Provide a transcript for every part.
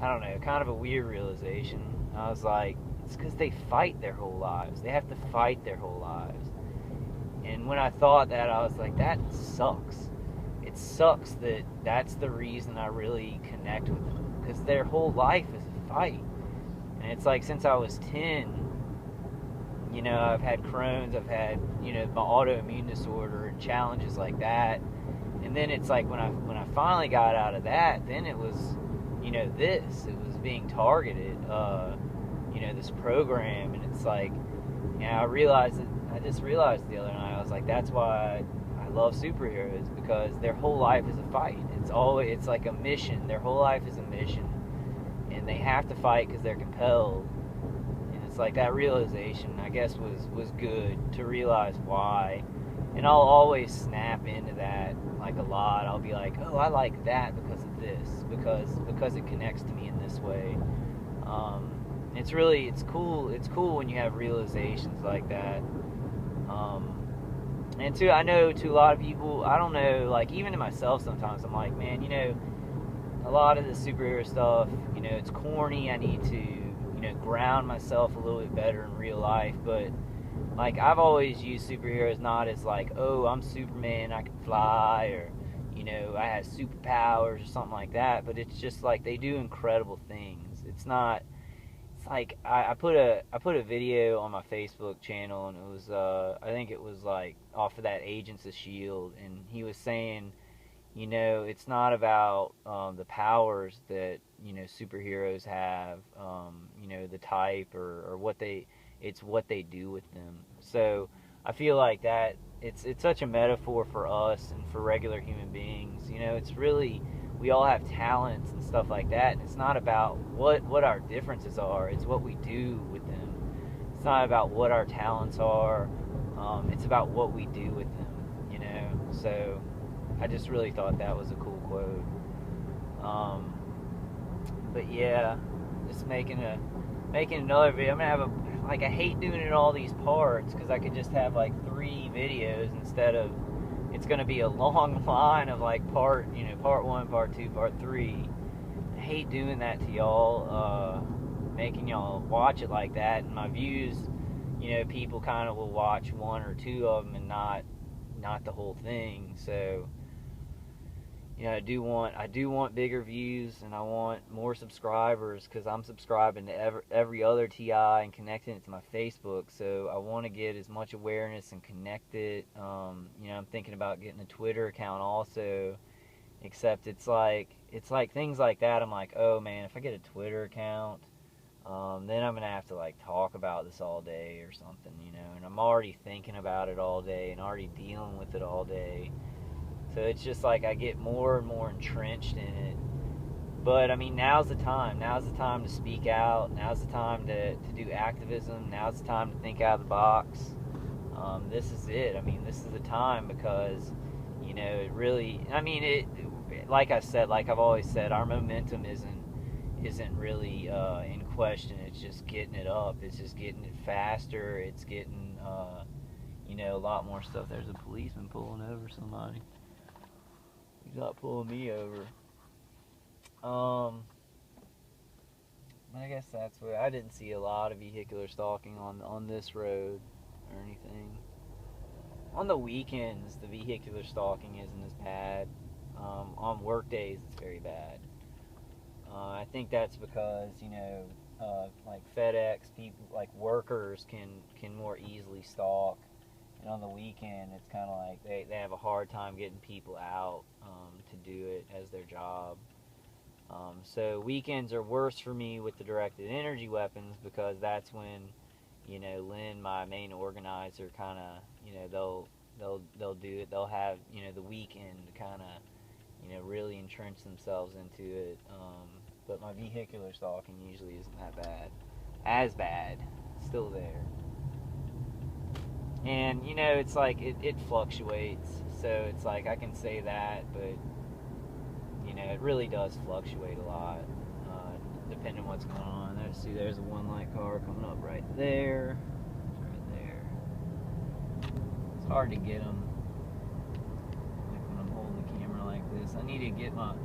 I don't know, kind of a weird realization. I was like, it's because they fight their whole lives. They have to fight their whole lives. And when I thought that, I was like, that sucks. It sucks that that's the reason I really connect with them, because their whole life is a fight. And it's like, since I was 10, I've had Crohn's, I've had, my autoimmune disorder and challenges like that. And then it's like, when I finally got out of that, then it was, it was being targeted, this program. And it's like, I just realized the other night, I was like, that's why I love superheroes, because their whole life is a fight. It's like a mission. Their whole life is a mission, and they have to fight because they're compelled. And it's like, that realization, I guess, was good to realize why. And I'll always snap into that, like, a lot. I'll be like, oh, I like that because of this, because it connects to me in this way. It's cool when you have realizations like that. And I know to a lot of people, I don't know, like, even to myself sometimes, I'm like, man, a lot of the superhero stuff, it's corny. I need to, ground myself a little bit better in real life. But, like, I've always used superheroes not as like, oh, I'm Superman, I can fly, or, I have superpowers or something like that. But it's just like, they do incredible things. It's like, I put a video on my Facebook channel, and it was, I think it was like off of that Agents of S.H.I.E.L.D., and he was saying, it's not about the powers that, superheroes have, the type, or it's what they do with them. So I feel like that it's such a metaphor for us and for regular human beings. It's really, we all have talents and stuff like that, and it's not about what our differences are, it's what we do with them. It's not about what our talents are, it's about what we do with them. So I just really thought that was a cool quote. But yeah, just making another video. I'm gonna have I hate doing it in all these parts, because I could just have like 3 videos instead of, it's gonna be a long line of like part 1, part 2, part 3. I hate doing that to y'all, making y'all watch it like that. And my views, people kind of will watch 1 or 2 of them and not the whole thing. So, I do want bigger views, and I want more subscribers, because I'm subscribing to every other TI and connecting it to my Facebook. So I want to get as much awareness and connect it. I'm thinking about getting a Twitter account also, except it's like things like that. I'm like, oh man, if I get a Twitter account, then I'm gonna have to like talk about this all day or something, and I'm already thinking about it all day and already dealing with it all day. So it's just like I get more and more entrenched in it. But I mean, now's the time. Now's the time to speak out. Now's the time to do activism. Now's the time to think out of the box. This is it. I mean, this is the time, because, it really, I mean, like I said, like I've always said, our momentum isn't really in question. It's just getting it up. It's just getting it faster. It's getting, a lot more stuff. There's a policeman pulling over somebody. He's not pulling me over. But I guess that's where I didn't see a lot of vehicular stalking on this road or anything. On the weekends, the vehicular stalking isn't as bad. On work days, it's very bad. I think that's because, like FedEx people, like workers, can more easily stalk. And on the weekend, it's kind of like they have a hard time getting people out to do it as their job. So weekends are worse for me with the directed energy weapons, because that's when, Lynn, my main organizer, kind of, they'll do it. They'll have, the weekend to kind of, really entrench themselves into it. But my vehicular stalking usually isn't that bad. As bad. Still there. And, it's like, it fluctuates. So it's like, I can say that, but, it really does fluctuate a lot, depending on what's going on. There's a one light car coming up right there. Right there. It's hard to get them, like when I'm holding the camera like this. I need to get my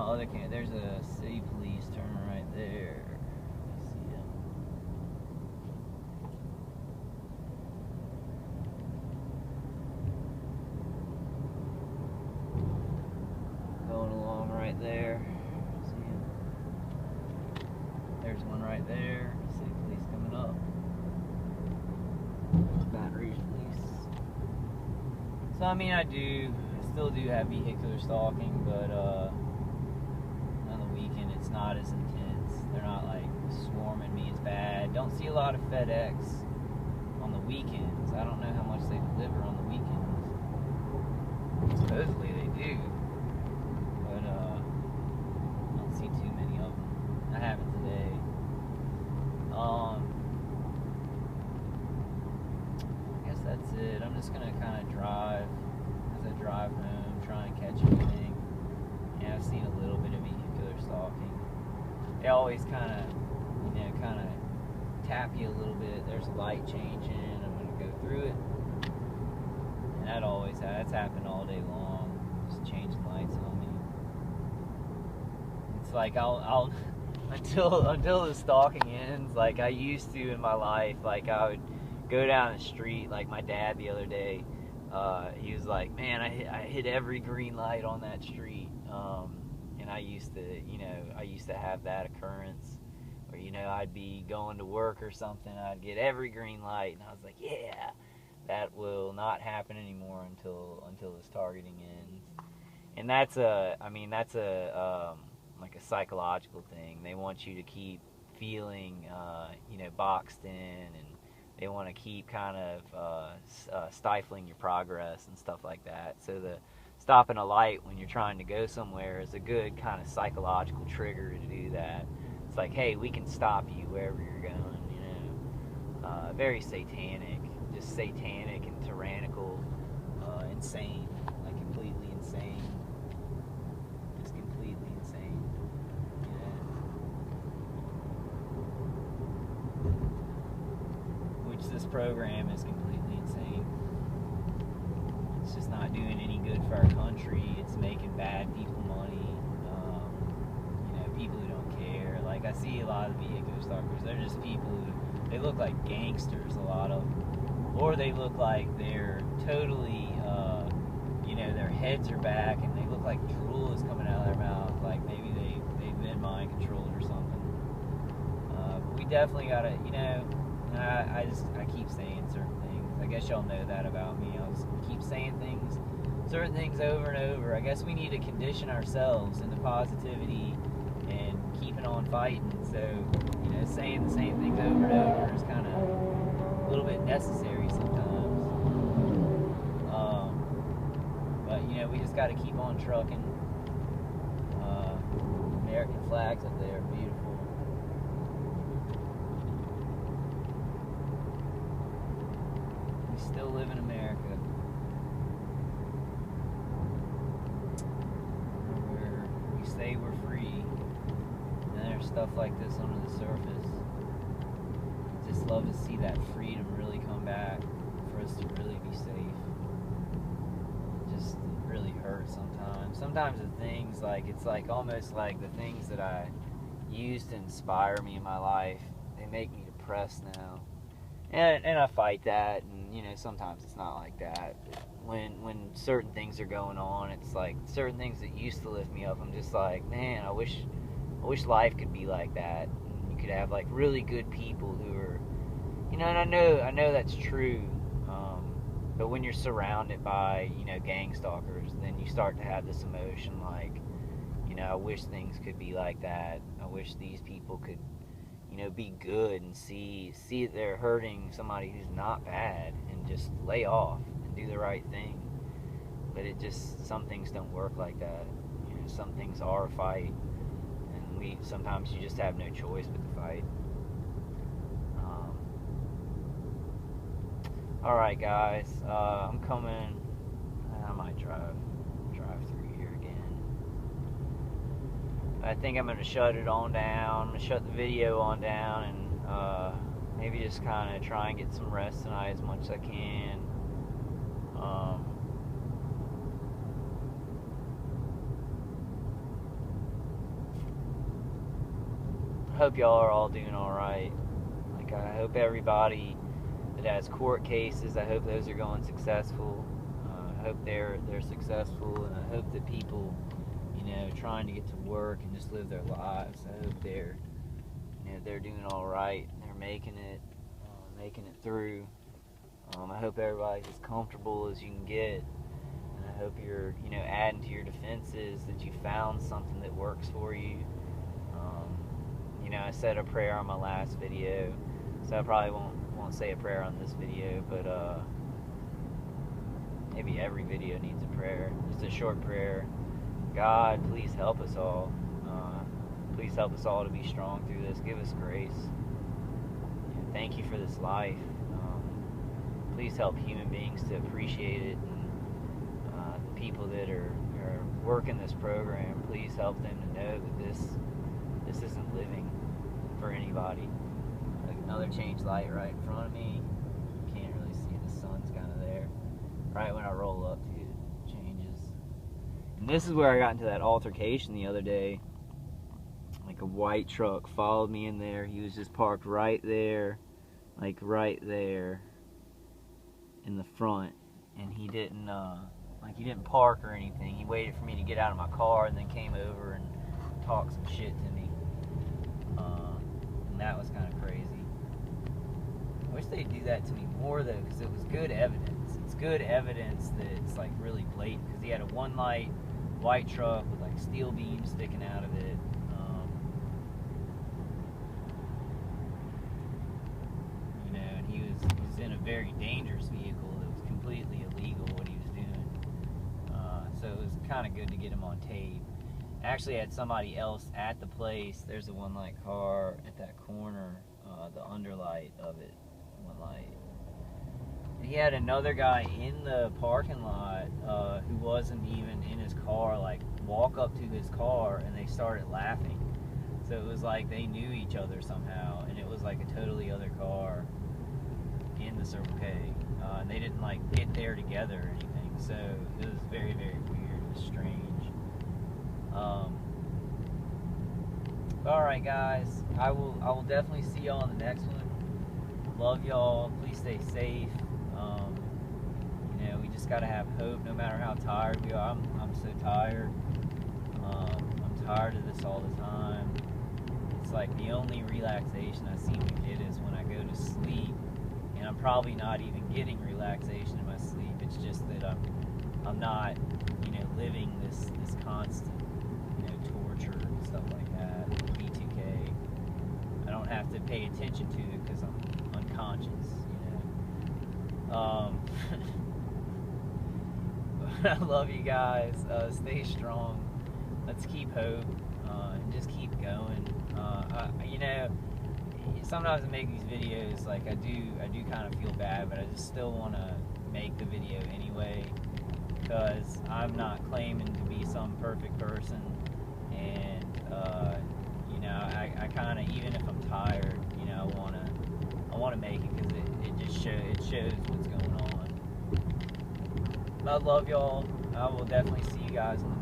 other camera. There's a city police turning right there. See him. Going along right there. See him. There's one right there. City police coming up. Baton Rouge police. So I mean, I still do have vehicular stalking, but on the weekend it's not as intense. They're not like swarming me as bad. Don't see a lot of FedEx on the weekends. I don't know how much they deliver on the weekends. Supposedly they do, but I don't see too many of them. I haven't today. I guess that's it. I'm just gonna kind of drive as I drive home, try and catch everything. Yeah, I've seen a little bit of vehicular stalking. They always kind of tap you a little bit. There's a light changing. I'm gonna go through it, and that's happened all day long. Just changing lights on me. It's like I'll until the stalking ends. Like I used to in my life, like I would go down the street. Like my dad the other day, he was like, "Man, I hit every green light on that street." And I used to have that occurrence where, I'd be going to work or something, I'd get every green light, and I was like, yeah, that will not happen anymore until this targeting ends. And that's like a psychological thing. They want you to keep feeling, boxed in, and they want to keep kind of stifling your progress and stuff like that. So the stopping a light when you're trying to go somewhere is a good kind of psychological trigger to do that. It's like, hey, we can stop you wherever you're going, very satanic, just satanic and tyrannical, insane, like completely insane, just completely insane, which this program is completely insane. It's just not doing any good for our country. It's making bad people money. People who don't care. Like I see a lot of vehicular stalkers. They're just people who they look like gangsters. A lot of them, or they look like they're totally, their heads are back and they look like drool is coming out of their mouth. Like maybe they've been mind controlled or something. But we definitely gotta, I keep saying certain things. I guess y'all know that about me. I'll just keep saying certain things over and over. I guess we need to condition ourselves into positivity and keeping on fighting. So, saying the same things over and over is kind of a little bit necessary sometimes. But, we just got to keep on trucking. American flags up there, beautiful. We still live in America. Where we say we're free, and there's stuff like this under the surface. Just love to see that freedom really come back for us to really be safe. Just really hurts sometimes. Sometimes the things, like, it's like almost like the things that I used to inspire me in my life, they make me depressed now. And I fight that, and sometimes it's not like that. When certain things are going on, it's like certain things that used to lift me up, I'm just like, man, I wish life could be like that. And you could have like really good people who are, and I know that's true. But when you're surrounded by, gang stalkers, then you start to have this emotion like, I wish things could be like that. I wish these people could, be good and see that they're hurting somebody who's not bad and just lay off and do the right thing. But some things don't work like that. Some things are a fight, and sometimes you just have no choice but to fight. Alright guys, I'm coming. I might drive through here again. I think I'm going to shut it on down. I'm going to shut the video on down, and maybe just kind of try and get some rest tonight as much as I can. I hope y'all are all doing all right. Like, I hope everybody that has court cases, I hope those are going successful. I hope they're successful, and I hope that people, you know, trying to get to work and just live their lives, I hope they're, you know, they're doing all right. They're making it through. I hope everybody's as comfortable as you can get. And I hope you're, you know, adding to your defenses, that you found something that works for you. You know, I said a prayer on my last video, so I probably won't say a prayer on this video, but maybe every video needs a prayer. Just a short prayer. God, please help us all. Please help us all to be strong through this. Give us grace. And thank you for this life. Please help human beings to appreciate it, and the people that are working this program, please help them to know that this isn't living for anybody. Like another change light right in front of me. You can't really see it. The sun's kind of there. Right when I roll up, dude, it changes. And this is where I got into that altercation the other day. Like a white truck followed me in there. He was just parked right there, like right there in the front, and he didn't park or anything. He waited for me to get out of my car and then came over and talked some shit to me. And that was kind of crazy. I wish they'd do that to me more though, because it was good evidence. It's good evidence that it's like really blatant, because he had a one light white truck with like steel beams sticking out of it. You know, and he was in a very dangerous vehicle that was completely illegal what he was doing. So it was kind of good to get him on tape. I actually had somebody else at the place. There's a one light car at that corner, the underlight of it, one light. And he had another guy in the parking lot who wasn't even in his car, like walk up to his car, and they started laughing. So it was like they knew each other somehow, and it was like a totally other car in the Circle K. And they didn't like get there together or anything. So it was very, very weird. It was strange. Alright guys, I will definitely see y'all in the next one. Love y'all. Please stay safe. You know, we just gotta have hope no matter how tired we are. I'm so tired. I'm tired of this all the time. It's like the only relaxation I seem to get is when I go to sleep, and I'm probably not even getting relaxation in my sleep. It's just that I'm not, you know, living this constant, you know, torture and stuff like that. B2K. I don't have to pay attention to it because I'm unconscious, you know. I love you guys. Stay strong. Let's keep hope and just keep going. You know, sometimes I make these videos, like I do kind of feel bad, but I just still want to make the video anyway, because I'm not claiming to be some perfect person, and you know, I kind of, even if I'm tired, you know, I want to make it, because it just shows what's going on. I love y'all. I will definitely see you guys in the